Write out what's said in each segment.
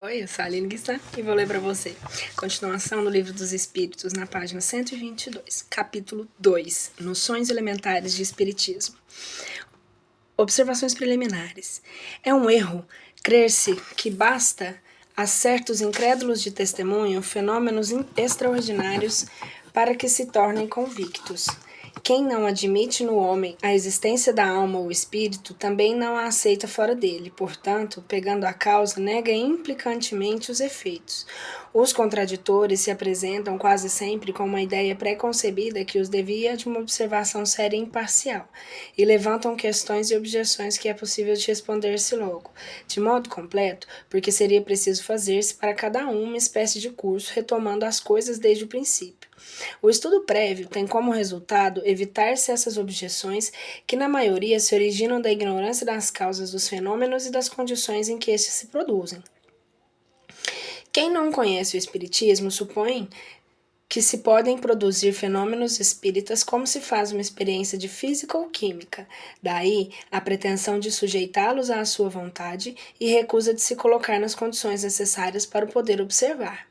Oi, eu sou a Aline Guissan e vou ler para você. Continuação do Livro dos Espíritos, na página 122, capítulo 2, Noções Elementares de Espiritismo. Observações preliminares. É um erro crer-se que basta a certos incrédulos de testemunho fenômenos extraordinários para que se tornem convictos. Quem não admite no homem a existência da alma ou espírito, também não a aceita fora dele. Portanto, pegando a causa, nega implicantemente os efeitos. Os contraditores se apresentam quase sempre com uma ideia pré-concebida que os devia de uma observação séria e imparcial, e levantam questões e objeções que é possível de responder-se logo, de modo completo, porque seria preciso fazer-se para cada um uma espécie de curso, retomando as coisas desde o princípio. O estudo prévio tem como resultado evitar-se essas objeções que, na maioria, se originam da ignorância das causas dos fenômenos e das condições em que estes se produzem. Quem não conhece o Espiritismo supõe que se podem produzir fenômenos espíritas como se faz uma experiência de física ou química. Daí a pretensão de sujeitá-los à sua vontade e recusa de se colocar nas condições necessárias para o poder observar.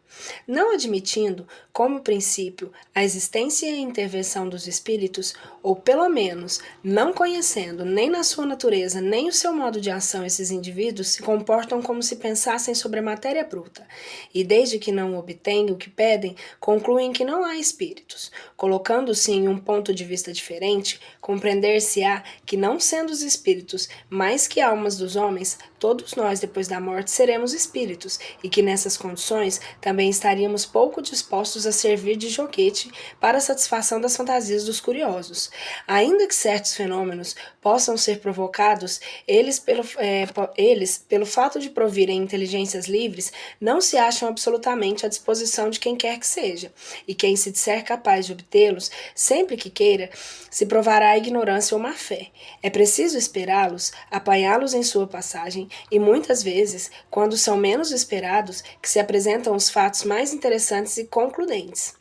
Não admitindo, como princípio, a existência e a intervenção dos espíritos, ou pelo menos não conhecendo nem na sua natureza nem o seu modo de ação, esses indivíduos se comportam como se pensassem sobre a matéria bruta, e desde que não obtêm o que pedem, concluem que não há espíritos. Colocando-se em um ponto de vista diferente, compreender-se-á que, não sendo os espíritos mais que almas dos homens, todos nós, depois da morte, seremos espíritos, e que nessas condições também estaríamos pouco dispostos a servir de joguete para a satisfação das fantasias dos curiosos. Ainda que certos fenômenos possam ser provocados, eles, pelo fato de provirem inteligências livres, não se acham absolutamente à disposição de quem quer que seja, e quem se disser capaz de obtê-los, sempre que queira, se provará a ignorância ou má fé. É preciso esperá-los, apanhá-los em sua passagem, e muitas vezes, quando são menos esperados, que se apresentam os fatos mais interessantes e concludentes.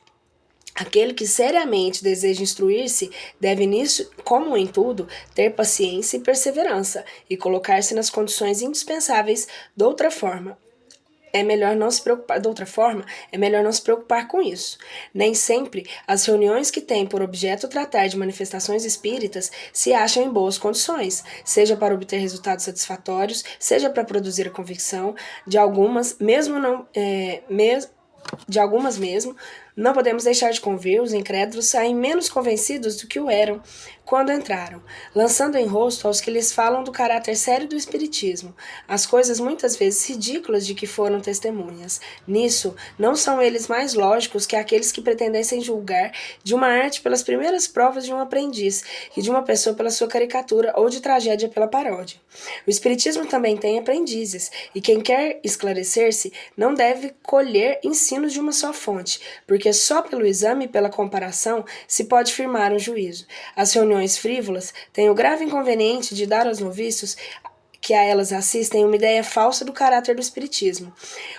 Aquele que seriamente deseja instruir-se deve nisso, como em tudo, ter paciência e perseverança, e colocar-se nas condições indispensáveis. De outra forma, é melhor não se preocupar com isso. Nem sempre as reuniões que têm por objeto tratar de manifestações espíritas se acham em boas condições, seja para obter resultados satisfatórios, seja para produzir a convicção de algumas, não podemos deixar de convir os incrédulos saem menos convencidos do que o eram quando entraram, lançando em rosto aos que lhes falam do caráter sério do espiritismo, as coisas muitas vezes ridículas de que foram testemunhas. Nisso, não são eles mais lógicos que aqueles que pretendessem julgar de uma arte pelas primeiras provas de um aprendiz, e de uma pessoa pela sua caricatura, ou de tragédia pela paródia. O espiritismo também tem aprendizes, e quem quer esclarecer-se não deve colher ensinos de uma só fonte, porque só pelo exame e pela comparação se pode firmar um juízo. As reuniões frívolas têm o grave inconveniente de dar aos noviços que a elas assistem uma ideia falsa do caráter do espiritismo.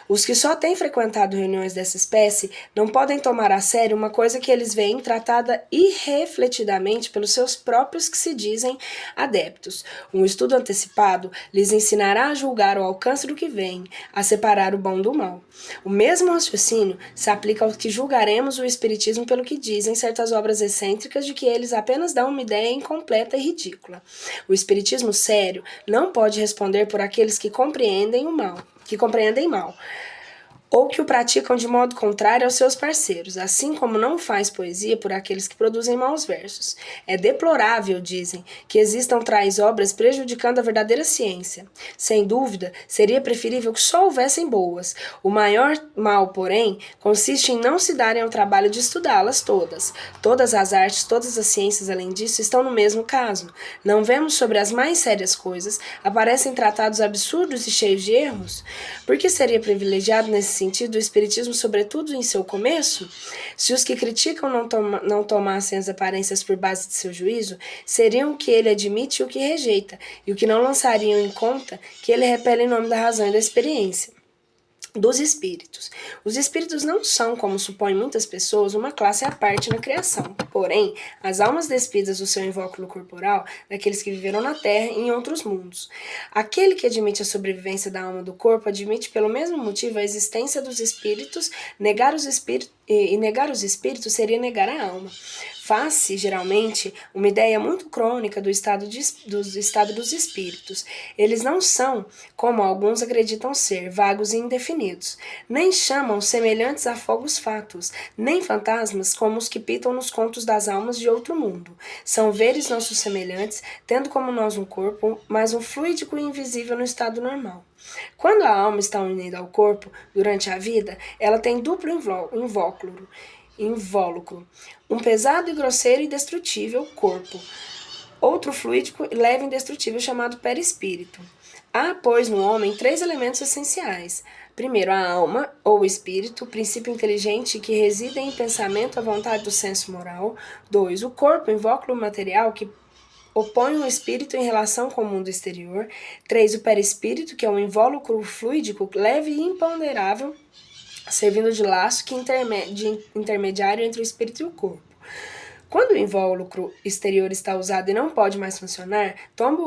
Os que só têm frequentado reuniões dessa espécie não podem tomar a sério uma coisa que eles veem tratada irrefletidamente pelos seus próprios que se dizem adeptos. Um estudo antecipado lhes ensinará a julgar o alcance do que vem, a separar o bom do mal. O mesmo raciocínio se aplica aos que julgaremos o espiritismo pelo que dizem certas obras excêntricas de que eles apenas dão uma ideia incompleta e ridícula. O espiritismo sério não pode responder por aqueles que compreendem mal, ou que o praticam de modo contrário aos seus parceiros, assim como não faz poesia por aqueles que produzem maus versos. É deplorável, dizem, que existam tais obras prejudicando a verdadeira ciência. Sem dúvida, seria preferível que só houvessem boas. O maior mal, porém, consiste em não se darem ao trabalho de estudá-las todas. Todas as artes, todas as ciências, além disso, estão no mesmo caso. Não vemos sobre as mais sérias coisas, aparecem tratados absurdos e cheios de erros? Por que seria privilegiado nesse sentido o espiritismo, sobretudo em seu começo? Se os que criticam não tomassem as aparências por base de seu juízo, seriam o que ele admite e o que rejeita, e o que não lançariam em conta que ele repele em nome da razão e da experiência. dos espíritos. Os espíritos não são, como supõem muitas pessoas, uma classe à parte na criação. Porém, as almas despidas do seu invólucro corporal, daqueles que viveram na Terra e em outros mundos. Aquele que admite a sobrevivência da alma do corpo admite pelo mesmo motivo a existência dos espíritos. Negar os espíritos seria negar a alma. Faz-se, geralmente, uma ideia muito crônica do estado dos espíritos. Eles não são, como alguns acreditam ser, vagos e indefinidos, nem chamam semelhantes a fogos fatos, nem fantasmas como os que pitam nos contos das almas de outro mundo. São veres nossos semelhantes, tendo como nós um corpo, mas um fluídico e invisível no estado normal. Quando a alma está unida ao corpo, durante a vida, ela tem duplo invólucro, um pesado e grosseiro e destrutível corpo, outro fluídico, leve e indestrutível chamado perispírito. Há, pois, no homem 3 elementos essenciais. Primeiro, a alma, ou espírito, princípio inteligente que reside em pensamento, a vontade do senso moral. 2. O corpo, invólucro material, que opõe o espírito em relação com o mundo exterior. 3. O perispírito, que é um invólucro fluídico, leve e imponderável, servindo de laço de intermediário entre o espírito e o corpo. Quando o invólucro exterior está usado e não pode mais funcionar, tomba e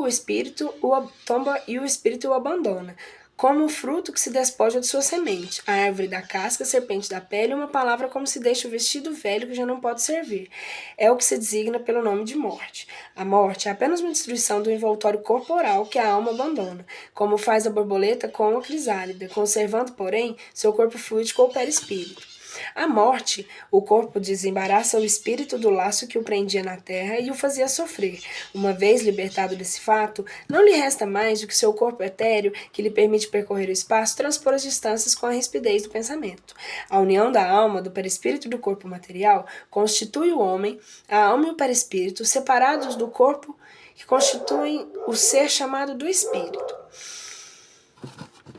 o espírito o abandona, como um fruto que se despoja de sua semente, a árvore da casca, a serpente da pele, uma palavra como se deixa o vestido velho que já não pode servir. É o que se designa pelo nome de morte. A morte é apenas uma destruição do envoltório corporal que a alma abandona, como faz a borboleta com a crisálida, conservando, porém, seu corpo fluídico ou perispírito. A morte, o corpo desembaraça o espírito do laço que o prendia na terra e o fazia sofrer. Uma vez libertado desse fato, não lhe resta mais do que seu corpo etéreo, que lhe permite percorrer o espaço, transpor as distâncias com a rispidez do pensamento. A união da alma, do perispírito e do corpo material constitui o homem, a alma e o perispírito, separados do corpo, que constituem o ser chamado do espírito.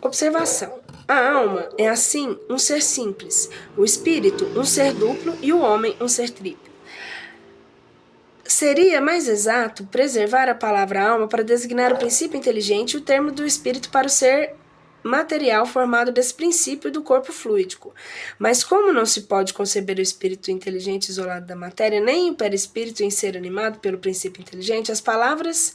Observação. A alma é, assim, um ser simples, o espírito, um ser duplo e o homem, um ser triplo. Seria mais exato preservar a palavra alma para designar o princípio inteligente e o termo do espírito para o ser material formado desse princípio do corpo fluídico. Mas como não se pode conceber o espírito inteligente isolado da matéria, nem o perispírito em ser animado pelo princípio inteligente, as palavras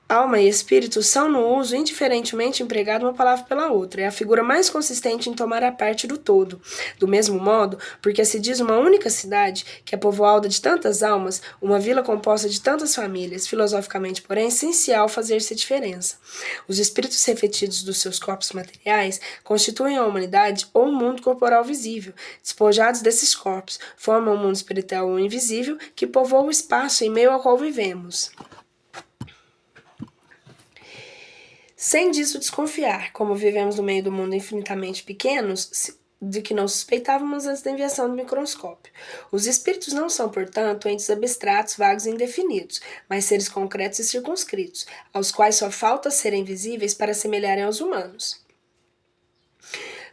alma e espírito são no uso indiferentemente empregado uma palavra pela outra. É a figura mais consistente em tomar a parte do todo. Do mesmo modo, porque se diz uma única cidade, que é povoada de tantas almas, uma vila composta de tantas famílias, filosoficamente, porém, é essencial fazer-se a diferença. Os espíritos refletidos dos seus corpos materiais constituem a humanidade ou um mundo corporal visível. Despojados desses corpos, formam um mundo espiritual ou invisível que povoa o espaço em meio ao qual vivemos. Sem disso desconfiar, como vivemos no meio do mundo infinitamente pequenos, de que não suspeitávamos antes da enviação do microscópio. Os espíritos não são, portanto, entes abstratos, vagos e indefinidos, mas seres concretos e circunscritos, aos quais só falta serem visíveis para semelharem aos humanos.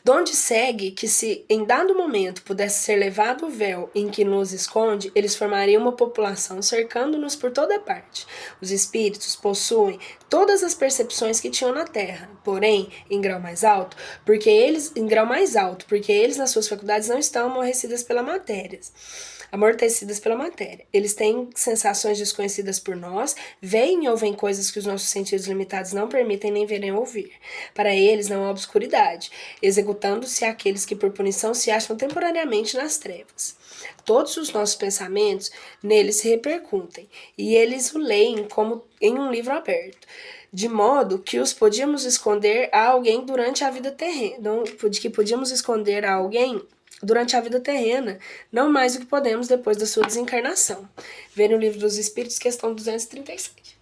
Donde segue que se em dado momento pudesse ser levado o véu em que nos esconde, eles formariam uma população cercando-nos por toda parte. Os espíritos possuem todas as percepções que tinham na Terra, porém, em grau mais alto, porque eles nas suas faculdades não estão amortecidas pela matéria. Eles têm sensações desconhecidas por nós, veem e ouvem coisas que os nossos sentidos limitados não permitem nem ver nem ouvir. Para eles não há obscuridade, executando-se aqueles que por punição se acham temporariamente nas trevas. Todos os nossos pensamentos neles se repercutem, e eles o leem como em um livro aberto, de modo que os podíamos esconder a alguém durante a vida terrena, não mais do que podemos depois da sua desencarnação. Ver no Livro dos Espíritos, questão 237.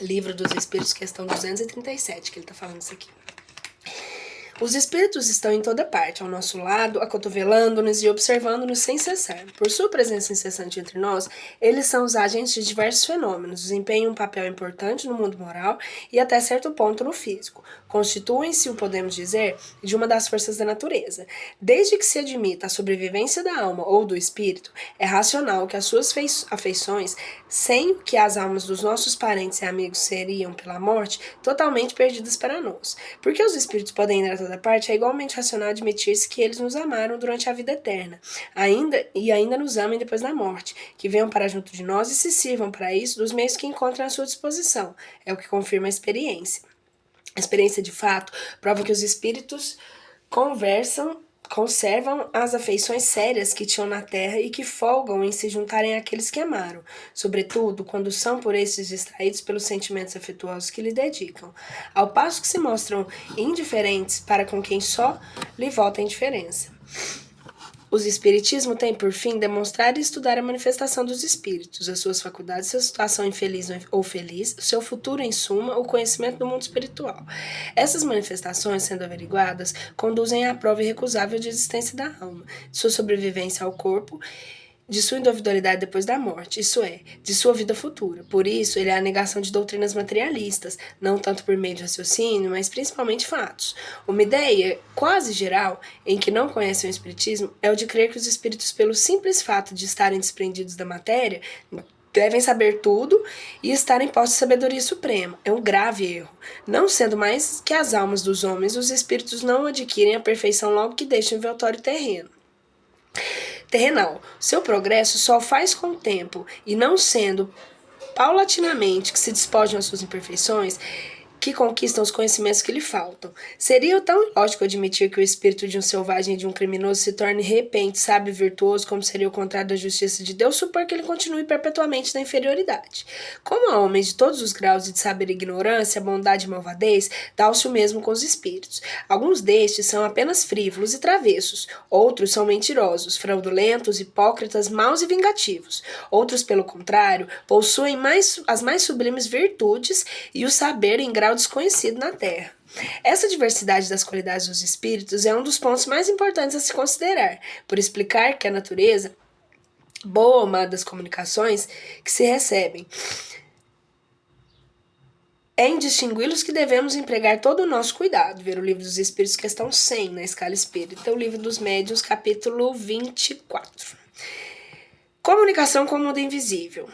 Livro dos Espíritos, questão 237, que ele está falando isso aqui. Os espíritos estão em toda parte, ao nosso lado, acotovelando-nos e observando-nos sem cessar. Por sua presença incessante entre nós, eles são os agentes de diversos fenômenos, desempenham um papel importante no mundo moral e até certo ponto no físico. Constituem-se, o podemos dizer, de uma das forças da natureza. Desde que se admita a sobrevivência da alma ou do espírito, é racional que as suas afeições, sem que as almas dos nossos parentes e amigos seriam, pela morte, totalmente perdidas para nós. Porque os espíritos podem ir a toda parte, é igualmente racional admitir-se que eles nos amaram durante a vida eterna, ainda nos amem depois da morte, que venham para junto de nós e se sirvam para isso dos meios que encontram à sua disposição. É o que confirma a experiência. A experiência de fato prova que os espíritos conservam as afeições sérias que tinham na terra e que folgam em se juntarem àqueles que amaram, sobretudo quando são por esses distraídos pelos sentimentos afetuosos que lhe dedicam, ao passo que se mostram indiferentes para com quem só lhe volta a indiferença. O espiritismo tem, por fim, demonstrar e estudar a manifestação dos espíritos, as suas faculdades, sua situação infeliz ou feliz, seu futuro em suma, o conhecimento do mundo espiritual. Essas manifestações, sendo averiguadas, conduzem à prova irrecusável de existência da alma, de sua sobrevivência ao corpo, de sua individualidade depois da morte, isso é, de sua vida futura. Por isso, ele é a negação de doutrinas materialistas, não tanto por meio de raciocínio, mas principalmente fatos. Uma ideia quase geral, em que não conhecem o espiritismo, é o de crer que os espíritos, pelo simples fato de estarem desprendidos da matéria, devem saber tudo e estar em posse de sabedoria suprema. É um grave erro. Não sendo mais que as almas dos homens, os espíritos não adquirem a perfeição logo que deixam o velório terrenal. Seu progresso só faz com o tempo, e não sendo paulatinamente que se despojam as suas imperfeições, que conquistam os conhecimentos que lhe faltam. Seria tão ilógico admitir que o espírito de um selvagem e de um criminoso se torne de repente sábio e virtuoso, como seria o contrário da justiça de Deus, supor que ele continue perpetuamente na inferioridade. Como há homens de todos os graus de saber e ignorância, bondade e malvadez, dá-se o mesmo com os espíritos. Alguns destes são apenas frívolos e travessos, outros são mentirosos, fraudulentos, hipócritas, maus e vingativos. Outros, pelo contrário, possuem as mais sublimes virtudes e o saber em grau desconhecido na Terra. Essa diversidade das qualidades dos espíritos é um dos pontos mais importantes a se considerar, por explicar que a natureza, boa ou má das comunicações que se recebem, é em distingui-los que devemos empregar todo o nosso cuidado. Ver o Livro dos Espíritos, questão 100, na Escala Espírita, o Livro dos Médiuns, capítulo 24. Comunicação com o mundo invisível.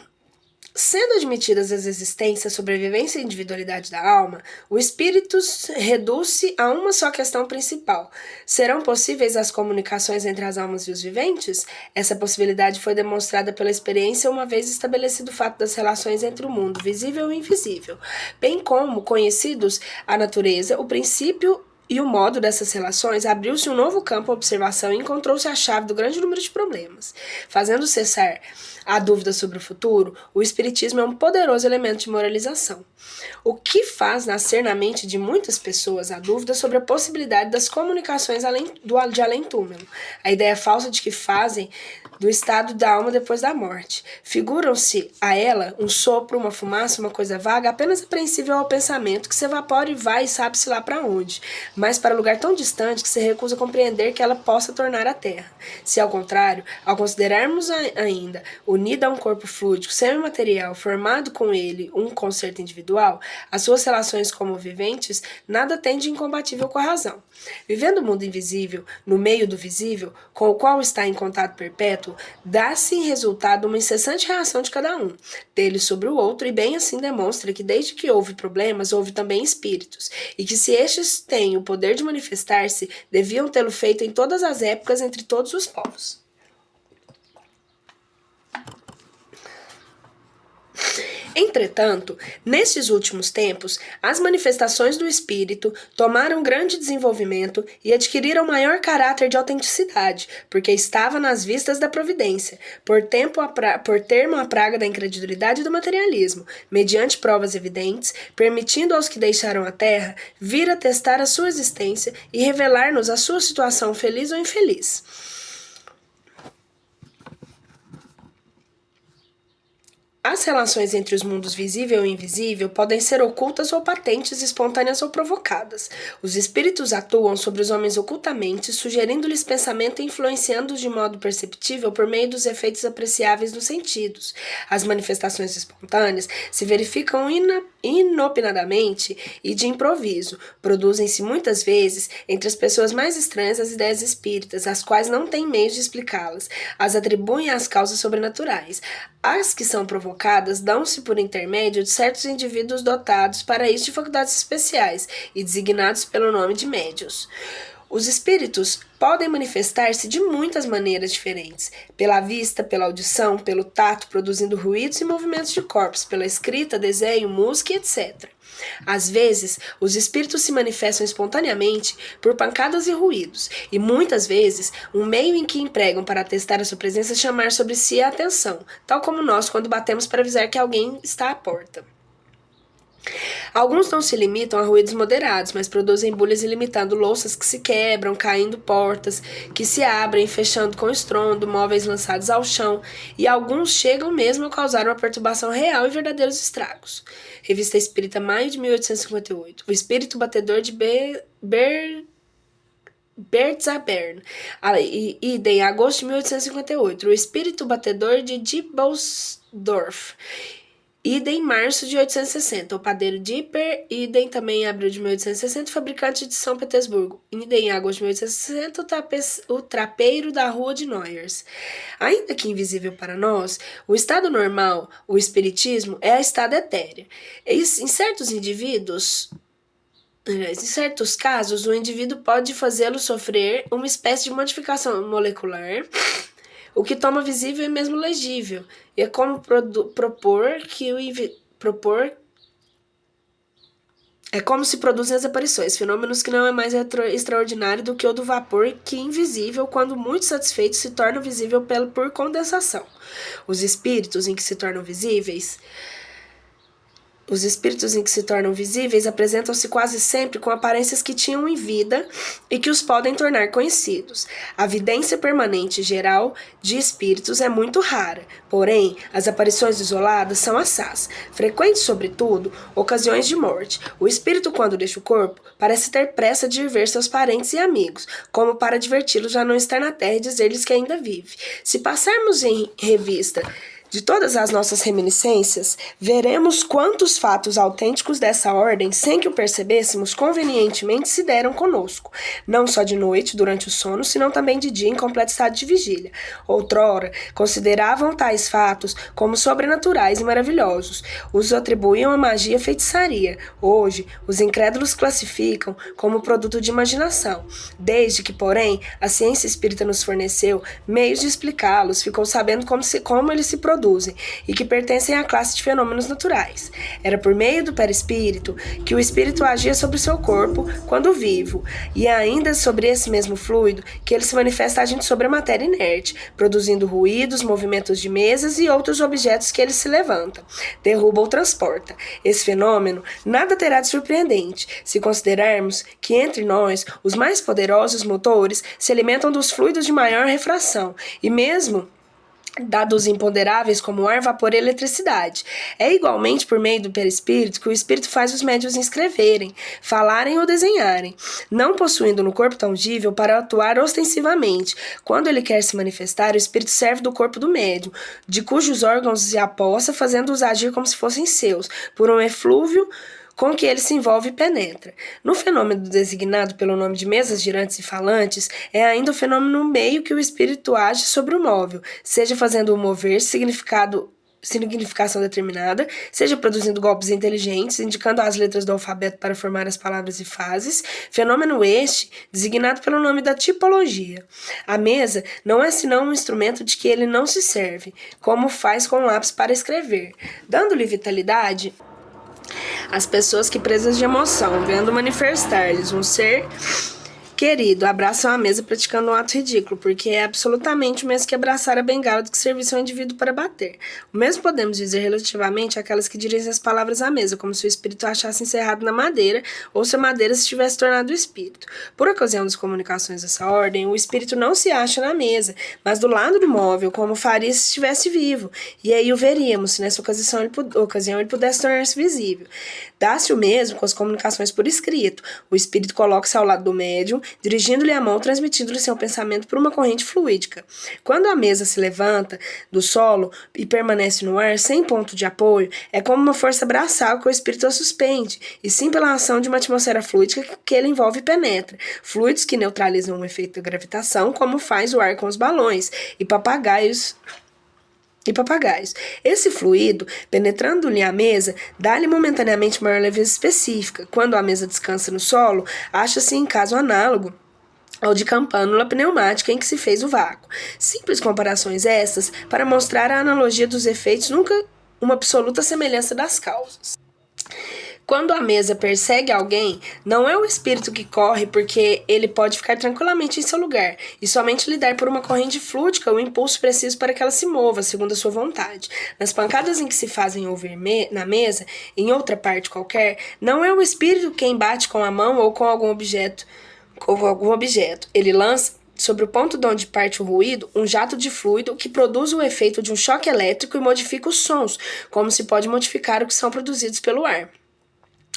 Sendo admitidas as existências, sobrevivência e individualidade da alma, o espírito reduz-se a uma só questão principal. Serão possíveis as comunicações entre as almas e os viventes? Essa possibilidade foi demonstrada pela experiência uma vez estabelecido o fato das relações entre o mundo visível e invisível, bem como conhecidos a natureza, o princípio e o modo dessas relações, abriu-se um novo campo à observação e encontrou-se a chave do grande número de problemas. Fazendo cessar a dúvida sobre o futuro, o espiritismo é um poderoso elemento de moralização. O que faz nascer na mente de muitas pessoas a dúvida sobre a possibilidade das comunicações de além-túmulo, a ideia falsa de que fazem do estado da alma depois da morte. Figuram-se a ela um sopro, uma fumaça, uma coisa vaga, apenas apreensível ao pensamento, que se evapora e vai e sabe-se lá para onde, mas para lugar tão distante que se recusa a compreender que ela possa tornar a terra. Se, ao contrário, ao considerarmos ainda unida a um corpo fluidico semimaterial, formado com ele um concerto individual, as suas relações como viventes nada têm de incompatível com a razão. Vivendo o mundo invisível, no meio do visível, com o qual está em contato perpétuo, dá-se em resultado uma incessante reação de cada um, dele sobre o outro, e bem assim demonstra que desde que houve problemas, houve também espíritos, e que se estes têm o poder de manifestar-se, deviam tê-lo feito em todas as épocas entre todos os povos. Entretanto, nestes últimos tempos, as manifestações do espírito tomaram grande desenvolvimento e adquiriram maior caráter de autenticidade, porque estava nas vistas da providência, por termo a praga da incredulidade e do materialismo, mediante provas evidentes, permitindo aos que deixaram a terra vir a testar a sua existência e revelar-nos a sua situação feliz ou infeliz. As relações entre os mundos visível e invisível podem ser ocultas ou patentes, espontâneas ou provocadas. Os espíritos atuam sobre os homens ocultamente, sugerindo-lhes pensamento e influenciando-os de modo perceptível por meio dos efeitos apreciáveis dos sentidos. As manifestações espontâneas se verificam inopinadamente e de improviso. Produzem-se muitas vezes entre as pessoas mais estranhas as ideias espíritas, as quais não têm meios de explicá-las. As atribuem às causas sobrenaturais. As que são provocadas dão-se por intermédio de certos indivíduos dotados para isso de faculdades especiais e designados pelo nome de médiuns. Os espíritos podem manifestar-se de muitas maneiras diferentes, pela vista, pela audição, pelo tato, produzindo ruídos e movimentos de corpos, pela escrita, desenho, música, etc. Às vezes, os espíritos se manifestam espontaneamente por pancadas e ruídos, e muitas vezes, um meio em que empregam para atestar a sua presença é chamar sobre si a atenção, tal como nós quando batemos para avisar que alguém está à porta. Alguns não se limitam a ruídos moderados, mas produzem bulhas ilimitando louças que se quebram, caindo portas que se abrem, fechando com estrondo, móveis lançados ao chão, e alguns chegam mesmo a causar uma perturbação real e verdadeiros estragos. Revista Espírita, maio de 1858. O Espírito Batedor de Bertzabern. Idem, agosto de 1858. O Espírito Batedor de Diebelsdorf. Idem, março de 1860, o padeiro Dipper, idem também em abril de 1860, fabricante de São Petersburgo, idem em agosto de 1860, o trapeiro da rua de Noyers. Ainda que invisível para nós, o estado normal, o espiritismo, é a estado etéreo. Em certos casos, o indivíduo pode fazê-lo sofrer uma espécie de modificação molecular, o que torna visível e mesmo legível, e é como é como se produzem as aparições, fenômenos que não é mais extraordinário do que o do vapor, que invisível, quando muito satisfeito, se torna visível por condensação. Os espíritos em que se tornam visíveis apresentam-se quase sempre com aparências que tinham em vida e que os podem tornar conhecidos. A vidência permanente geral de espíritos é muito rara, porém, as aparições isoladas são assaz, frequentes, sobretudo, ocasiões de morte. O espírito, quando deixa o corpo, parece ter pressa de ir ver seus parentes e amigos, como para diverti-los já não estar na terra e dizer-lhes que ainda vive. Se passarmos em revista de todas as nossas reminiscências, veremos quantos fatos autênticos dessa ordem, sem que o percebêssemos, convenientemente se deram conosco, não só de noite, durante o sono, senão também de dia, em completo estado de vigília. Outrora, consideravam tais fatos como sobrenaturais e maravilhosos, os atribuíam à magia e feitiçaria. Hoje, os incrédulos classificam como produto de imaginação. Desde que, porém, a ciência espírita nos forneceu meios de explicá-los, ficou sabendo como eles se produzem e que pertencem à classe de fenômenos naturais. Era por meio do perispírito que o espírito agia sobre o seu corpo quando vivo, e é ainda sobre esse mesmo fluido que ele se manifesta agindo sobre a matéria inerte, produzindo ruídos, movimentos de mesas e outros objetos que ele se levanta, derruba ou transporta. Esse fenômeno nada terá de surpreendente, se considerarmos que entre nós os mais poderosos motores se alimentam dos fluidos de maior refração, e mesmo dados imponderáveis como ar, vapor e eletricidade. É igualmente por meio do perispírito que o espírito faz os médiuns escreverem, falarem ou desenharem, não possuindo no corpo tangível para atuar ostensivamente. Quando ele quer se manifestar, o espírito serve do corpo do médium, de cujos órgãos se apossa, fazendo-os agir como se fossem seus, por um eflúvio com que ele se envolve e penetra. No fenômeno designado pelo nome de mesas girantes e falantes, é ainda o fenômeno meio que o espírito age sobre o móvel, seja fazendo-o mover significação determinada, seja produzindo golpes inteligentes, indicando as letras do alfabeto para formar as palavras e frases, fenômeno este designado pelo nome da tipologia. A mesa não é senão um instrumento de que ele não se serve, como faz com o lápis para escrever, dando-lhe vitalidade. As pessoas que presas de emoção, vendo manifestar-lhes um ser Querido, abraçam a mesa praticando um ato ridículo, porque é absolutamente o mesmo que abraçar a bengala do que servir ao indivíduo para bater. O mesmo podemos dizer relativamente àquelas que dirigem as palavras à mesa, como se o espírito achasse encerrado na madeira, ou se a madeira se tivesse tornado o espírito. Por ocasião das comunicações dessa ordem, o espírito não se acha na mesa, mas do lado do móvel, como faria se estivesse vivo, e aí o veríamos, se nessa ocasião ele pudesse tornar-se visível. Dá-se o mesmo com as comunicações por escrito. O espírito coloca-se ao lado do médium, dirigindo-lhe a mão, transmitindo-lhe seu pensamento por uma corrente fluídica. Quando a mesa se levanta do solo e permanece no ar, sem ponto de apoio, é como uma força braçal que o espírito a suspende, e sim pela ação de uma atmosfera fluídica que ele envolve e penetra. Fluidos que neutralizam o efeito da gravitação, como faz o ar com os balões e papagaios. Esse fluido, penetrando-lhe a mesa, dá-lhe momentaneamente maior leveza específica. Quando a mesa descansa no solo, acha-se em caso análogo ao de campânula pneumática em que se fez o vácuo. Simples comparações estas para mostrar a analogia dos efeitos, nunca uma absoluta semelhança das causas. Quando a mesa persegue alguém, não é o espírito que corre porque ele pode ficar tranquilamente em seu lugar e somente lhe dar por uma corrente fluídica o impulso preciso para que ela se mova, segundo a sua vontade. Nas pancadas em que se fazem ouvir na mesa, em outra parte qualquer, não é o espírito quem bate com a mão ou com algum objeto. Ele lança sobre o ponto de onde parte o ruído, um jato de fluido que produz o efeito de um choque elétrico e modifica os sons, como se pode modificar o que são produzidos pelo ar.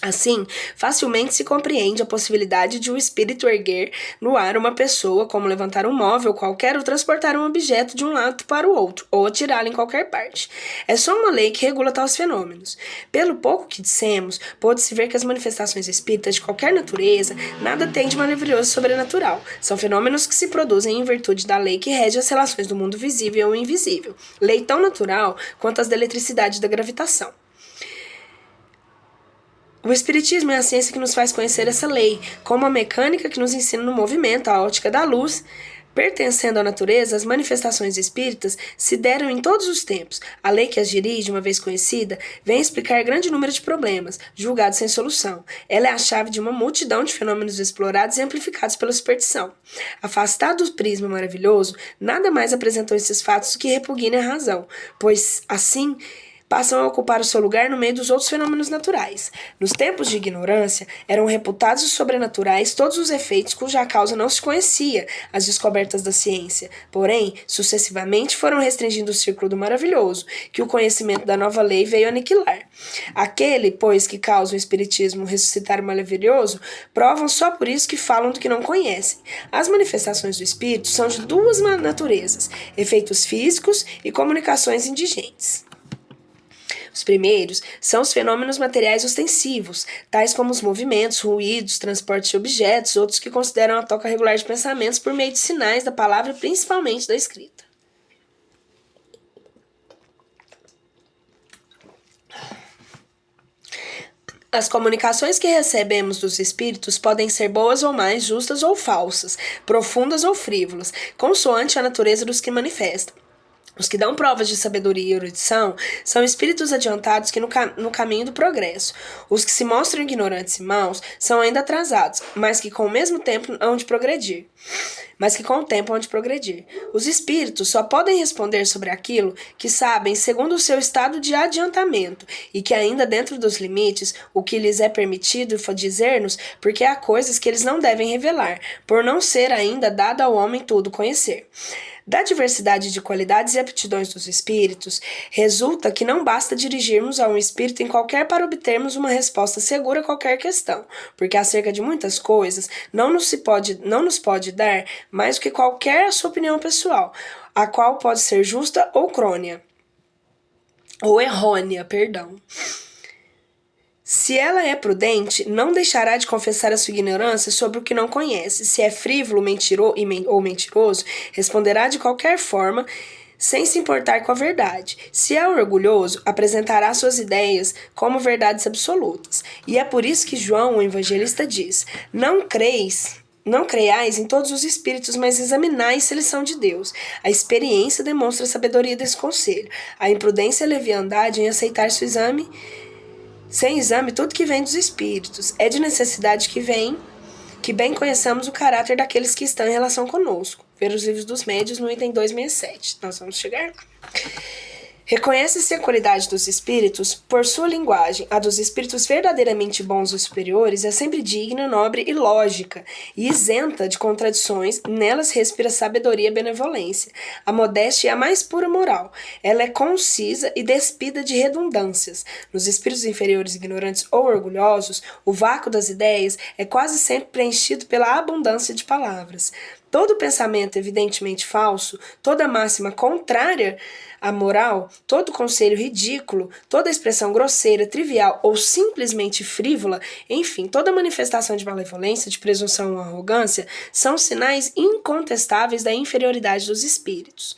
Assim, facilmente se compreende a possibilidade de um espírito erguer no ar uma pessoa, como levantar um móvel qualquer ou transportar um objeto de um lado para o outro, ou atirá-lo em qualquer parte. É só uma lei que regula tais fenômenos. Pelo pouco que dissemos, pôde-se ver que as manifestações espíritas de qualquer natureza nada têm de maravilhoso e sobrenatural. São fenômenos que se produzem em virtude da lei que rege as relações do mundo visível e invisível. Lei tão natural quanto as da eletricidade e da gravitação. O espiritismo é a ciência que nos faz conhecer essa lei, como a mecânica que nos ensina no movimento, a ótica da luz. Pertencendo à natureza, as manifestações espíritas se deram em todos os tempos. A lei que as dirige, uma vez conhecida, vem explicar grande número de problemas, julgados sem solução. Ela é a chave de uma multidão de fenômenos explorados e amplificados pela superstição. Afastado do prisma maravilhoso, nada mais apresentam esses fatos que repugnem a razão, pois, assim, passam a ocupar o seu lugar no meio dos outros fenômenos naturais. Nos tempos de ignorância, eram reputados os sobrenaturais todos os efeitos cuja causa não se conhecia, as descobertas da ciência. Porém, sucessivamente foram restringindo o círculo do maravilhoso, que o conhecimento da nova lei veio aniquilar. Aquele, pois, que causa o espiritismo ressuscitar o maravilhoso, provam só por isso que falam do que não conhecem. As manifestações do espírito são de duas naturezas, efeitos físicos e comunicações indigentes. Os primeiros são os fenômenos materiais ostensivos, tais como os movimentos, ruídos, transporte de objetos, outros que consideram a troca regular de pensamentos por meio de sinais da palavra, principalmente da escrita. As comunicações que recebemos dos espíritos podem ser boas ou mais, justas ou falsas, profundas ou frívolas, consoante a natureza dos que manifestam. Os que dão provas de sabedoria e erudição são espíritos adiantados que no caminho do progresso. Os que se mostram ignorantes e maus são ainda atrasados, mas que com o tempo hão de progredir. Os espíritos só podem responder sobre aquilo que sabem segundo o seu estado de adiantamento e que ainda dentro dos limites, o que lhes é permitido dizer-nos, porque há coisas que eles não devem revelar, por não ser ainda dado ao homem tudo conhecer. Da diversidade de qualidades e aptidões dos espíritos, resulta que não basta dirigirmos a um espírito em qualquer para obtermos uma resposta segura a qualquer questão, porque acerca de muitas coisas não nos pode dar mais do que qualquer sua opinião pessoal, a qual pode ser justa ou errônea. Se ela é prudente, não deixará de confessar a sua ignorância sobre o que não conhece. Se é frívolo ou mentiroso, responderá de qualquer forma, sem se importar com a verdade. Se é orgulhoso, apresentará suas ideias como verdades absolutas. E é por isso que João, o evangelista, diz: Não creiais em todos os espíritos, mas examinai se eles são de Deus. A experiência demonstra a sabedoria desse conselho. A imprudência e a leviandade em aceitar sem exame tudo que vem dos espíritos. É de necessidade que que bem conheçamos o caráter daqueles que estão em relação conosco. Ver os livros dos médios no item 267. Nós vamos chegar lá. Reconhece-se a qualidade dos espíritos por sua linguagem. A dos espíritos verdadeiramente bons e superiores é sempre digna, nobre e lógica, e isenta de contradições. Nelas respira sabedoria e benevolência. A modéstia é a mais pura moral. Ela é concisa e despida de redundâncias. Nos espíritos inferiores, ignorantes ou orgulhosos, o vácuo das ideias é quase sempre preenchido pela abundância de palavras. Todo pensamento evidentemente falso, toda máxima contrária à moral, todo conselho ridículo, toda expressão grosseira, trivial ou simplesmente frívola, enfim, toda manifestação de malevolência, de presunção ou arrogância, são sinais incontestáveis da inferioridade dos espíritos.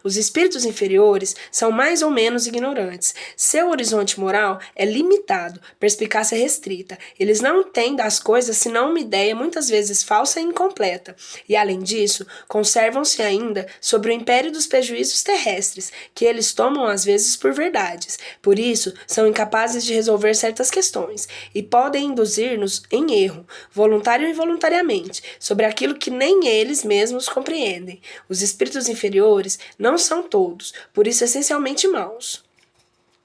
Os espíritos inferiores são mais ou menos ignorantes. Seu horizonte moral é limitado, perspicácia restrita. Eles não têm das coisas senão uma ideia muitas vezes falsa e incompleta. E, além disso, conservam-se ainda sobre o império dos prejuízos terrestres, que eles tomam às vezes por verdades. Por isso, são incapazes de resolver certas questões e podem induzir-nos em erro, voluntário ou involuntariamente, sobre aquilo que nem eles mesmos compreendem. Os espíritos inferiores não são todos, por isso essencialmente maus.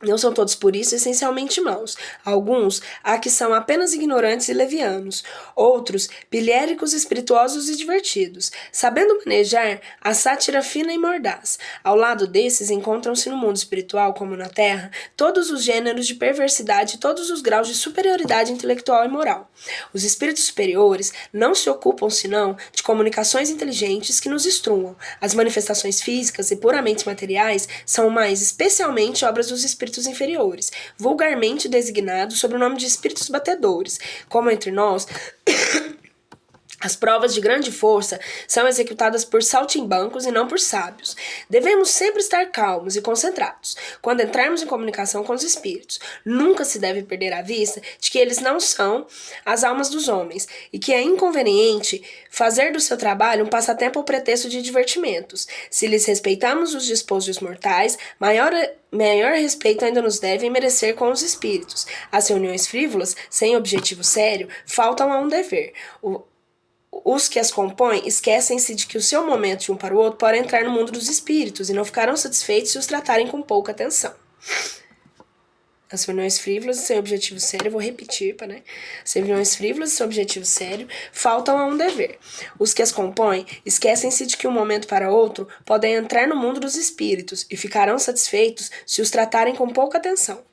Não são todos, por isso, essencialmente maus. Alguns há que são apenas ignorantes e levianos. Outros, pilhéricos, espirituosos e divertidos, sabendo manejar a sátira fina e mordaz. Ao lado desses, encontram-se no mundo espiritual, como na Terra, todos os gêneros de perversidade e todos os graus de superioridade intelectual e moral. Os espíritos superiores não se ocupam, senão, de comunicações inteligentes que nos instruam. As manifestações físicas e puramente materiais são mais especialmente obras dos espíritos inferiores, vulgarmente designados sob o nome de espíritos batedores. Como entre nós, as provas de grande força são executadas por saltimbancos e não por sábios. Devemos sempre estar calmos e concentrados quando entrarmos em comunicação com os espíritos. Nunca se deve perder a vista de que eles não são as almas dos homens e que é inconveniente fazer do seu trabalho um passatempo ou pretexto de divertimentos. Se lhes respeitamos os despojos mortais, maior respeito ainda nos devem merecer com os espíritos. As reuniões frívolas, sem objetivo sério, faltam a um dever. Os que as compõem esquecem-se de que o seu momento de um para o outro pode entrar no mundo dos espíritos e não ficarão satisfeitos se os tratarem com pouca atenção. As reuniões frívolas sem objetivo sério, vou repetir, As reuniões frívolas sem objetivo sério faltam a um dever. Os que as compõem esquecem-se de que um momento para outro podem entrar no mundo dos espíritos e ficarão satisfeitos se os tratarem com pouca atenção.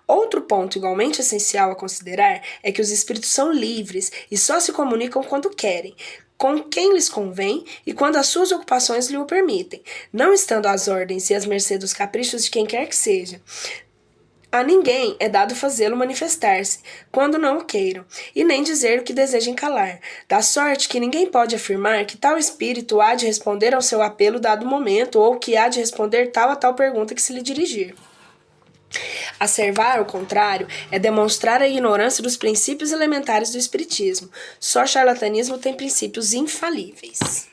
Outro ponto igualmente essencial a considerar é que os espíritos são livres e só se comunicam quando querem, com quem lhes convém e quando as suas ocupações lhe o permitem, não estando às ordens e às mercês dos caprichos de quem quer que seja. A ninguém é dado fazê-lo manifestar-se, quando não o queiram, e nem dizer o que desejem calar, da sorte que ninguém pode afirmar que tal espírito há de responder ao seu apelo dado momento, ou que há de responder tal a tal pergunta que se lhe dirigir. Asseverar o contrário é demonstrar a ignorância dos princípios elementares do espiritismo. Só charlatanismo tem princípios infalíveis.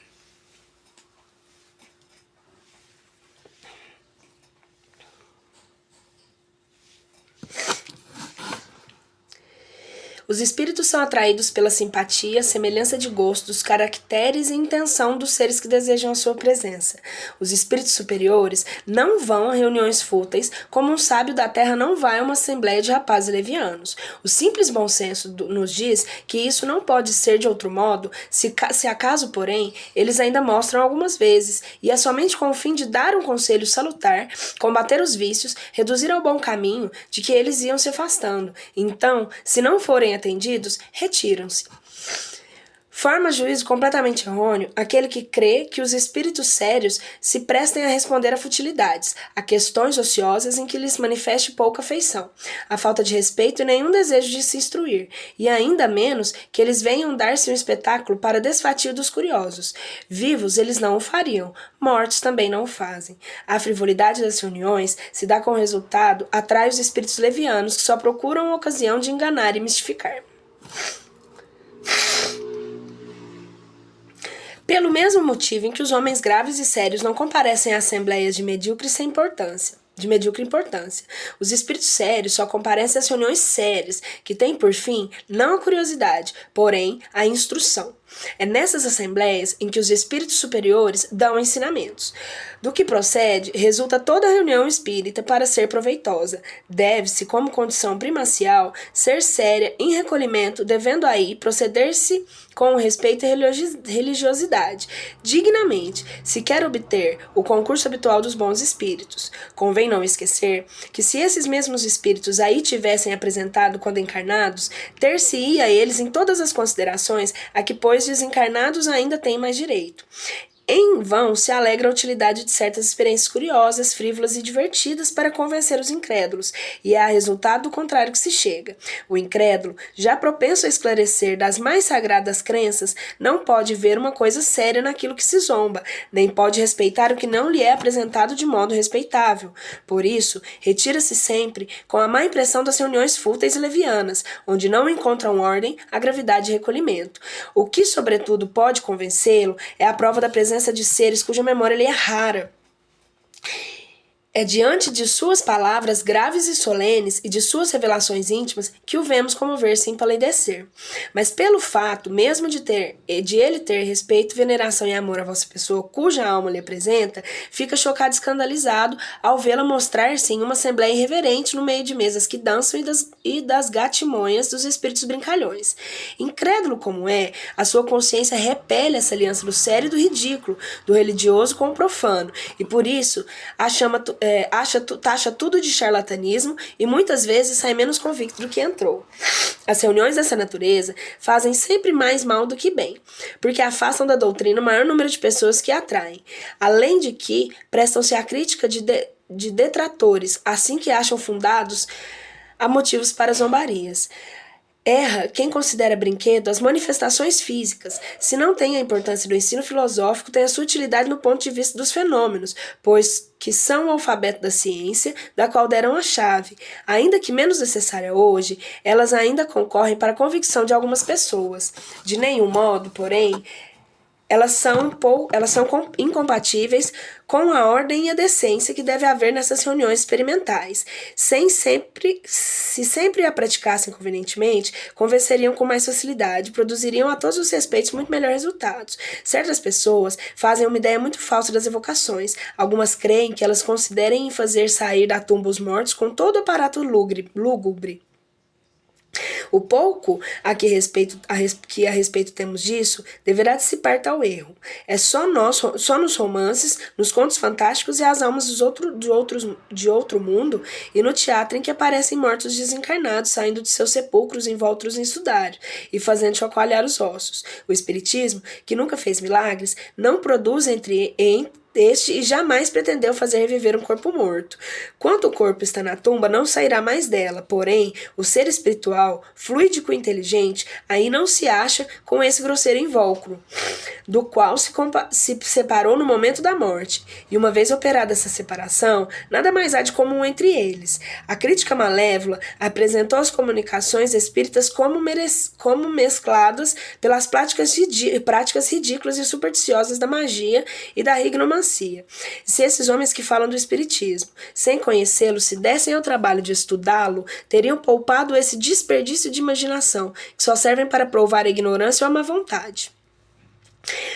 Os espíritos são atraídos pela simpatia, semelhança de gostos, caracteres e intenção dos seres que desejam a sua presença. Os espíritos superiores não vão a reuniões fúteis, como um sábio da terra não vai a uma assembleia de rapazes levianos. O simples bom senso nos diz que isso não pode ser de outro modo, se acaso, porém, eles ainda mostram algumas vezes, e é somente com o fim de dar um conselho salutar, combater os vícios, reduzir ao bom caminho, de que eles iam se afastando. Então, se não forem atendidos, retiram-se. Forma juízo completamente errôneo aquele que crê que os espíritos sérios se prestem a responder a futilidades, a questões ociosas em que lhes manifeste pouca afeição, a falta de respeito e nenhum desejo de se instruir, e ainda menos que eles venham dar-se um espetáculo para desfatio dos curiosos. Vivos eles não o fariam, mortos também não o fazem. A frivolidade das reuniões se dá com resultado, atrai os espíritos levianos que só procuram uma ocasião de enganar e mistificar. Pelo mesmo motivo em que os homens graves e sérios não comparecem a assembleias de medíocres sem importância. de medíocre importância. Os espíritos sérios só comparecem às reuniões sérias, que têm por fim não a curiosidade, porém a instrução. É nessas assembleias em que os espíritos superiores dão ensinamentos. Do que procede, resulta toda reunião espírita para ser proveitosa. Deve-se, como condição primacial, ser séria em recolhimento, devendo aí proceder-se com respeito e religiosidade, dignamente, se quer obter o concurso habitual dos bons espíritos. Convém não esquecer que se esses mesmos espíritos aí tivessem apresentado quando encarnados, ter-se-ia a eles em todas as considerações a que, pois, desencarnados ainda têm mais direito. Em vão se alegra a utilidade de certas experiências curiosas, frívolas e divertidas para convencer os incrédulos, e é a resultado do contrário que se chega. O incrédulo, já propenso a esclarecer das mais sagradas crenças, não pode ver uma coisa séria naquilo que se zomba, nem pode respeitar o que não lhe é apresentado de modo respeitável. Por isso, retira-se sempre com a má impressão das reuniões fúteis e levianas, onde não encontram ordem, a gravidade e recolhimento. O que, sobretudo, pode convencê-lo é a prova da presença de seres cuja memória lhe é rara. É diante de suas palavras graves e solenes e de suas revelações íntimas que o vemos comover-se e empalidecer. Mas pelo fato mesmo de ele ter respeito, veneração e amor à vossa pessoa, cuja alma lhe apresenta, fica chocado e escandalizado ao vê-la mostrar-se em uma assembleia irreverente no meio de mesas que dançam e das gatimonhas dos espíritos brincalhões. Incrédulo como é, a sua consciência repele essa aliança do sério e do ridículo, do religioso com o profano, e por isso taxa tudo de charlatanismo e muitas vezes sai menos convicto do que entrou. As reuniões dessa natureza fazem sempre mais mal do que bem, porque afastam da doutrina o maior número de pessoas que a atraem, além de que prestam-se à crítica de detratores, assim que acham fundados há motivos para zombarias. Erra quem considera brinquedo as manifestações físicas, se não tem a importância do ensino filosófico, tem a sua utilidade no ponto de vista dos fenômenos, pois que são o alfabeto da ciência, da qual deram a chave. Ainda que menos necessária hoje, elas ainda concorrem para a convicção de algumas pessoas. De nenhum modo, porém, elas são incompatíveis com a ordem e a decência que deve haver nessas reuniões experimentais. Se sempre a praticassem convenientemente, convenceriam com mais facilidade, produziriam a todos os respeitos muito melhores resultados. Certas pessoas fazem uma ideia muito falsa das evocações. Algumas creem que elas considerem em fazer sair da tumba os mortos com todo o aparato lúgubre. O pouco que a respeito temos disso deverá dissipar tal erro. É só nos romances, nos contos fantásticos e as almas de outro mundo e no teatro em que aparecem mortos desencarnados saindo de seus sepulcros envoltos em sudário e fazendo chacoalhar os ossos. O espiritismo, que nunca fez milagres, não produz entre este e jamais pretendeu fazer reviver um corpo morto. Quanto o corpo está na tumba, não sairá mais dela, porém, o ser espiritual, fluídico e inteligente, aí não se acha com esse grosseiro invólucro, do qual se separou no momento da morte. E uma vez operada essa separação, nada mais há de comum entre eles. A crítica malévola apresentou as comunicações espíritas como mescladas pelas práticas ridículas e supersticiosas da magia e da rignomancia. Se esses homens que falam do espiritismo, sem conhecê-lo, se dessem ao trabalho de estudá-lo, teriam poupado esse desperdício de imaginação, que só servem para provar a ignorância ou a má vontade.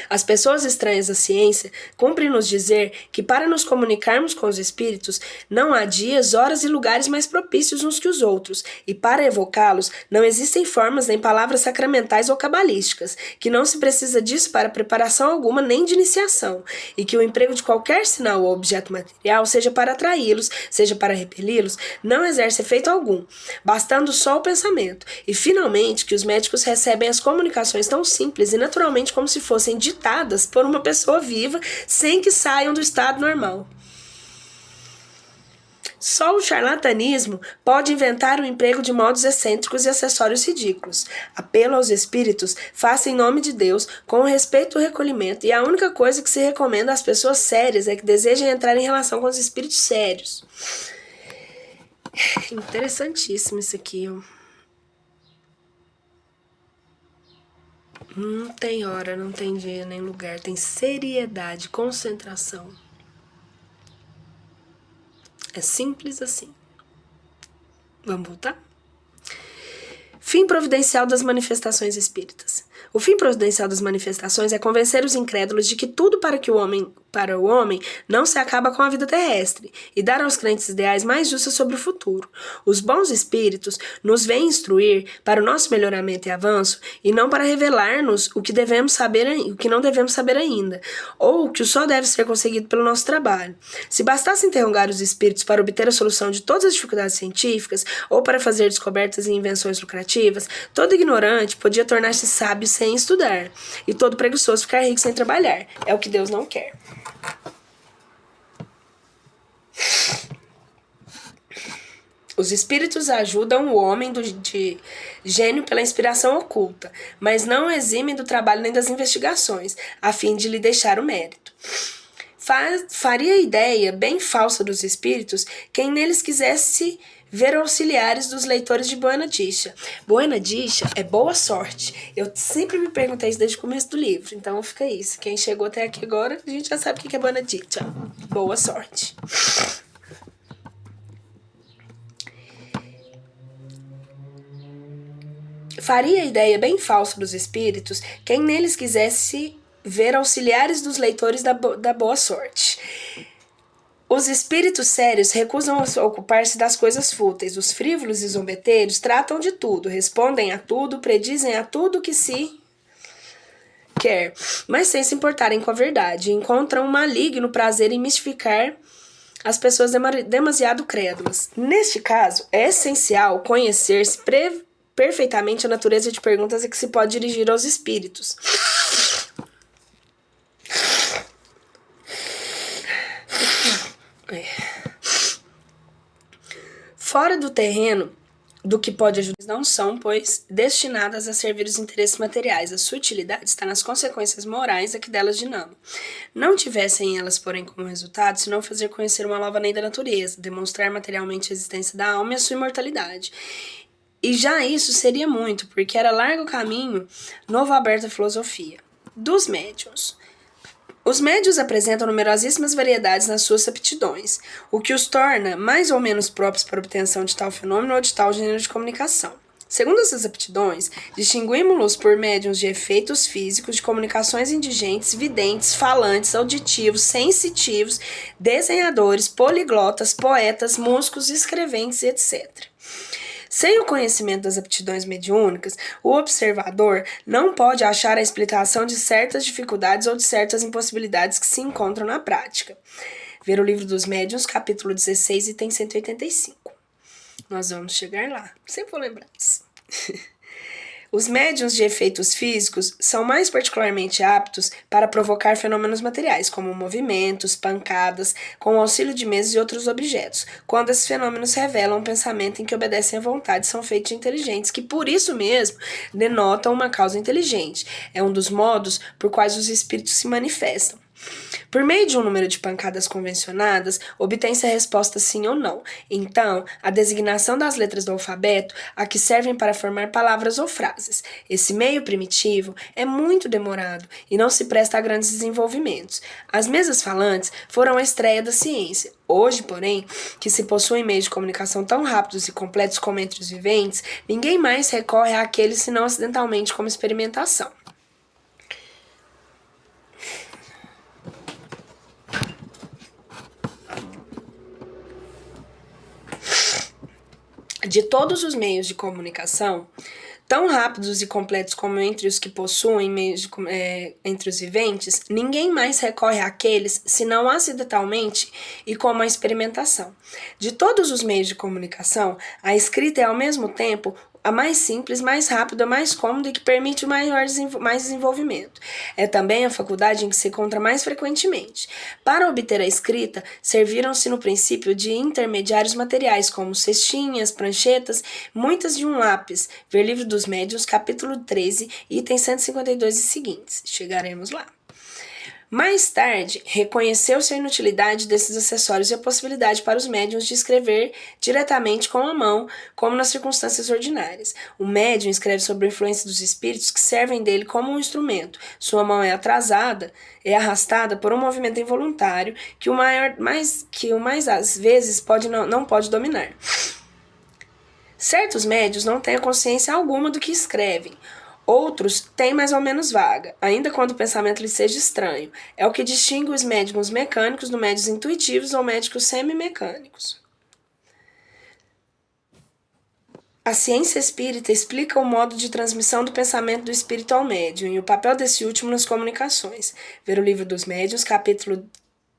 As pessoas estranhas à ciência cumpre-nos dizer que para nos comunicarmos com os espíritos não há dias, horas e lugares mais propícios uns que os outros, e para evocá-los não existem formas nem palavras sacramentais ou cabalísticas, que não se precisa disso para preparação alguma nem de iniciação, e que o emprego de qualquer sinal ou objeto material, seja para atraí-los, seja para repeli-los, não exerce efeito algum, bastando só o pensamento, e finalmente que os médicos recebem as comunicações tão simples e naturalmente como se fossem ditadas por uma pessoa viva, sem que saiam do estado normal. Só o charlatanismo pode inventar o emprego de modos excêntricos e acessórios ridículos. Apelo aos espíritos, faça em nome de Deus, com respeito ao recolhimento, e a única coisa que se recomenda às pessoas sérias é que desejem entrar em relação com os espíritos sérios. Interessantíssimo isso aqui, ó. Não tem hora, não tem dia nem lugar, tem seriedade, concentração. É simples assim. Vamos voltar? Fim providencial das manifestações espíritas. O fim providencial das manifestações é convencer os incrédulos de que tudo para o homem não se acaba com a vida terrestre e dar aos crentes ideais mais justos sobre o futuro. Os bons espíritos nos vêm instruir para o nosso melhoramento e avanço e não para revelar-nos o que não devemos saber ainda, ou o que só deve ser conseguido pelo nosso trabalho. Se bastasse interrogar os espíritos para obter a solução de todas as dificuldades científicas ou para fazer descobertas e invenções lucrativas, todo ignorante podia tornar-se sábio sem estudar, e todo preguiçoso ficar rico sem trabalhar. É o que Deus não quer. Os espíritos ajudam o homem de gênio pela inspiração oculta, mas não eximem do trabalho nem das investigações, a fim de lhe deixar o mérito. Faria ideia bem falsa dos espíritos quem neles quisesse ver auxiliares dos leitores de Buena Dicha. Buena Dicha é boa sorte. Eu sempre me perguntei isso desde o começo do livro, então fica isso. Quem chegou até aqui agora, a gente já sabe o que é Buena Dicha. Boa sorte. Faria ideia bem falsa dos espíritos quem neles quisesse ver auxiliares dos leitores da boa sorte. Os espíritos sérios recusam ocupar-se das coisas fúteis. Os frívolos e zombeteiros tratam de tudo, respondem a tudo, predizem a tudo que se quer, mas sem se importarem com a verdade. Encontram um maligno prazer em mistificar as pessoas demasiado crédulas. Neste caso, é essencial conhecer-se perfeitamente a natureza de perguntas a que se pode dirigir aos espíritos. Fora do terreno do que pode ajudar, não são, pois, destinadas a servir os interesses materiais. A sua utilidade está nas consequências morais a que delas dinamam. Não tivessem elas, porém, como resultado, senão fazer conhecer uma nova lei da natureza, demonstrar materialmente a existência da alma e a sua imortalidade. E já isso seria muito, porque era largo caminho novo aberto à filosofia. Dos médiuns. Os médiuns apresentam numerosíssimas variedades nas suas aptidões, o que os torna mais ou menos próprios para a obtenção de tal fenômeno ou de tal gênero de comunicação. Segundo essas aptidões, distinguimos-los por médiuns de efeitos físicos, de comunicações indigentes, videntes, falantes, auditivos, sensitivos, desenhadores, poliglotas, poetas, músicos, escreventes, etc. Sem o conhecimento das aptidões mediúnicas, o observador não pode achar a explicação de certas dificuldades ou de certas impossibilidades que se encontram na prática. Ver o Livro dos Médiuns, capítulo 16, item 185. Nós vamos chegar lá. Sempre vou lembrar disso. Os médiuns de efeitos físicos são mais particularmente aptos para provocar fenômenos materiais, como movimentos, pancadas, com o auxílio de mesas e outros objetos, quando esses fenômenos revelam um pensamento em que obedecem à vontade, são feitos inteligentes, que por isso mesmo denotam uma causa inteligente. É um dos modos por quais os espíritos se manifestam. Por meio de um número de pancadas convencionadas, obtém-se a resposta sim ou não. Então, a designação das letras do alfabeto, a que servem para formar palavras ou frases. Esse meio primitivo é muito demorado e não se presta a grandes desenvolvimentos. As mesas falantes foram a estreia da ciência. Hoje, porém, que se possuem meios de comunicação tão rápidos e completos como entre os viventes, ninguém mais recorre àqueles senão acidentalmente como experimentação. De todos os meios de comunicação, tão rápidos e completos como entre os que possuem meios entre os viventes, ninguém mais recorre àqueles, senão acidentalmente e como a experimentação. De todos os meios de comunicação, a escrita é ao mesmo tempo a mais simples, mais rápida, mais cômoda e que permite mais desenvolvimento. É também a faculdade em que se encontra mais frequentemente. Para obter a escrita, serviram-se no princípio de intermediários materiais, como cestinhas, pranchetas, muitas de um lápis. Ver Livro dos Médiuns, capítulo 13, itens 152 e seguintes. Chegaremos lá. Mais tarde, reconheceu-se a inutilidade desses acessórios e a possibilidade para os médiuns de escrever diretamente com a mão, como nas circunstâncias ordinárias. O médium escreve sob a influência dos espíritos que servem dele como um instrumento. Sua mão é arrastada por um movimento involuntário que o mais às vezes não pode dominar. Certos médiuns não têm a consciência alguma do que escrevem. Outros têm mais ou menos vaga, ainda quando o pensamento lhes seja estranho. É o que distingue os médiums mecânicos dos médiums intuitivos ou médicos semimecânicos. A ciência espírita explica o modo de transmissão do pensamento do espírito ao médium e o papel desse último nas comunicações. Ver o Livro dos Médiuns, capítulo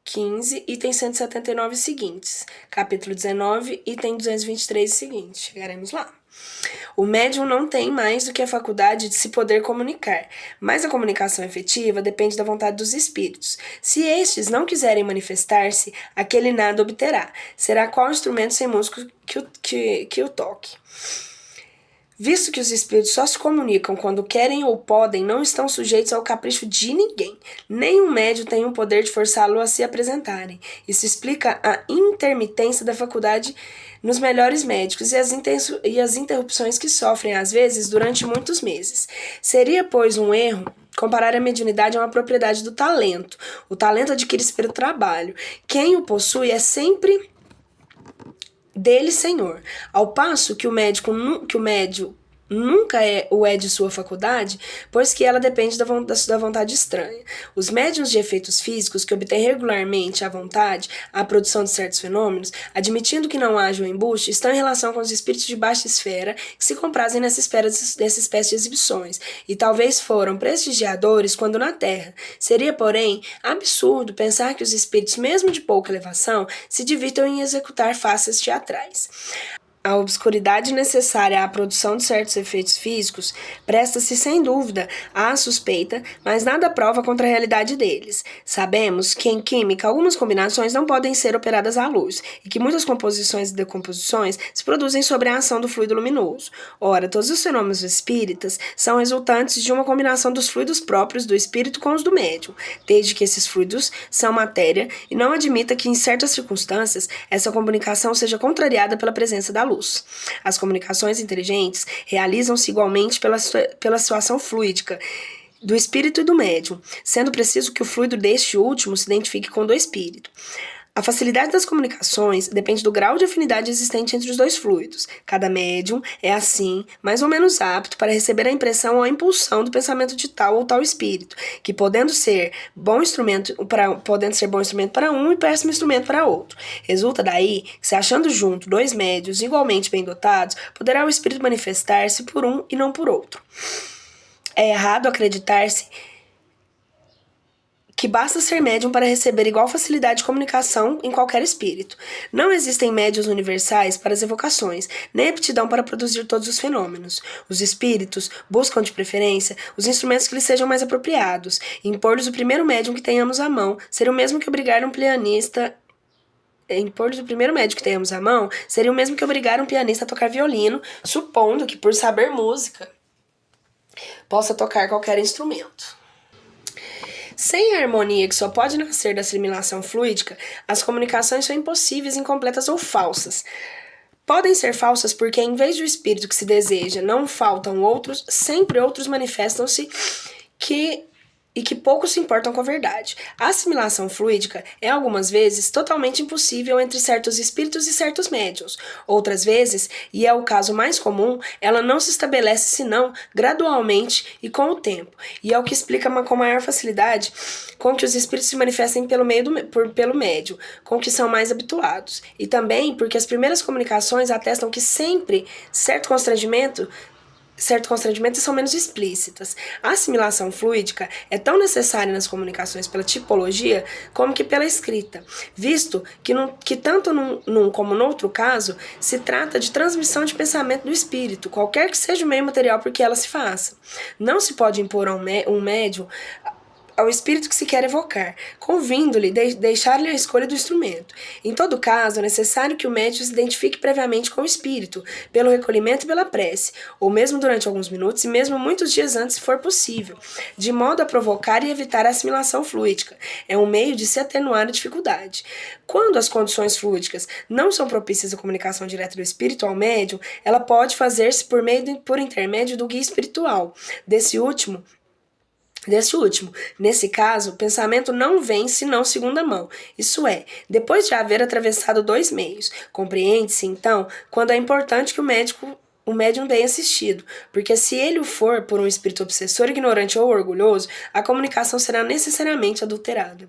15, item 179 seguintes. Capítulo 19, item 223 seguintes. Chegaremos lá. O médium não tem mais do que a faculdade de se poder comunicar, mas a comunicação efetiva depende da vontade dos espíritos. Se estes não quiserem manifestar-se, aquele nada obterá. Será qual instrumento sem músico que o toque. Visto que os espíritos só se comunicam quando querem ou podem, não estão sujeitos ao capricho de ninguém. Nenhum médium tem o poder de forçá-lo a se apresentarem. Isso explica a intermitência da faculdade nos melhores médicos e as interrupções que sofrem, às vezes, durante muitos meses. Seria, pois, um erro comparar a mediunidade a uma propriedade do talento. O talento adquire-se pelo trabalho. Quem o possui é sempre dele Senhor. Ao passo que o médium nunca é de sua faculdade, pois que ela depende da vontade estranha. Os médiuns de efeitos físicos que obtêm regularmente à vontade a produção de certos fenômenos, admitindo que não haja um embuste, estão em relação com os espíritos de baixa esfera que se comprazem dessa espécie de exibições, e talvez foram prestigiadores quando na Terra. Seria, porém, absurdo pensar que os espíritos, mesmo de pouca elevação, se divirtam em executar faces teatrais. A obscuridade necessária à produção de certos efeitos físicos presta-se sem dúvida à suspeita, mas nada prova contra a realidade deles. Sabemos que em química algumas combinações não podem ser operadas à luz e que muitas composições e decomposições se produzem sob a ação do fluido luminoso. Ora, todos os fenômenos espíritas são resultantes de uma combinação dos fluidos próprios do espírito com os do médium, desde que esses fluidos são matéria e não admita que em certas circunstâncias essa comunicação seja contrariada pela presença da luz. As comunicações inteligentes realizam-se igualmente pela situação fluídica do espírito e do médium, sendo preciso que o fluido deste último se identifique com o do espírito. A facilidade das comunicações depende do grau de afinidade existente entre os dois fluidos. Cada médium é, assim, mais ou menos apto para receber a impressão ou a impulsão do pensamento de tal ou tal espírito, que podendo ser bom instrumento para um e péssimo instrumento para outro. Resulta daí que, se achando junto dois médios igualmente bem dotados, poderá o espírito manifestar-se por um e não por outro. É errado acreditar-se que basta ser médium para receber igual facilidade de comunicação em qualquer espírito. Não existem médiuns universais para as evocações, nem aptidão para produzir todos os fenômenos. Os espíritos buscam, de preferência, os instrumentos que lhes sejam mais apropriados. Impor-lhes o primeiro médium que tenhamos à mão seria o mesmo que obrigar um pianista Impor-lhes o primeiro médium que tenhamos à mão seria o mesmo que obrigar um pianista a tocar violino, supondo que, por saber música, possa tocar qualquer instrumento. Sem a harmonia que só pode nascer da assimilação fluídica, as comunicações são impossíveis, incompletas ou falsas. Podem ser falsas porque, em vez do espírito que se deseja, não faltam outros, sempre outros manifestam-se que pouco se importam com a verdade. A assimilação fluídica é, algumas vezes, totalmente impossível entre certos espíritos e certos médiuns. Outras vezes, e é o caso mais comum, ela não se estabelece senão gradualmente e com o tempo. E é o que explica com maior facilidade com que os espíritos se manifestem pelo médium, com que são mais habituados. E também porque as primeiras comunicações atestam que sempre certos constrangimentos são menos explícitas. A assimilação fluídica é tão necessária nas comunicações pela tipologia como que pela escrita, visto que tanto num como no outro caso se trata de transmissão de pensamento do espírito, qualquer que seja o meio material por que ela se faça. Não se pode impor a um médium ao espírito que se quer evocar, convindo-lhe deixar-lhe a escolha do instrumento. Em todo caso, é necessário que o médium se identifique previamente com o espírito, pelo recolhimento e pela prece, ou mesmo durante alguns minutos e mesmo muitos dias antes, se for possível, de modo a provocar e evitar a assimilação fluídica. É um meio de se atenuar a dificuldade. Quando as condições fluídicas não são propícias à comunicação direta do espírito ao médium, ela pode fazer-se por intermédio do guia espiritual. Desse último. Nesse caso, o pensamento não vem senão segunda mão, isso é, depois de haver atravessado 2 meios. Compreende-se, então, quando é importante que o médium tenha assistido, porque se ele o for por um espírito obsessor, ignorante ou orgulhoso, a comunicação será necessariamente adulterada.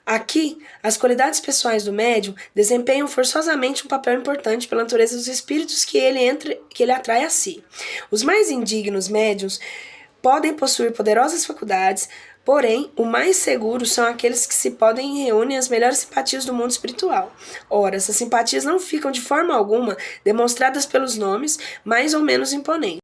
Aqui, as qualidades pessoais do médium desempenham forçosamente um papel importante pela natureza dos espíritos que ele atrai a si. Os mais indignos médiuns podem possuir poderosas faculdades, porém, o mais seguro são aqueles que se podem e reúnem as melhores simpatias do mundo espiritual. Ora, essas simpatias não ficam de forma alguma demonstradas pelos nomes mais ou menos imponentes.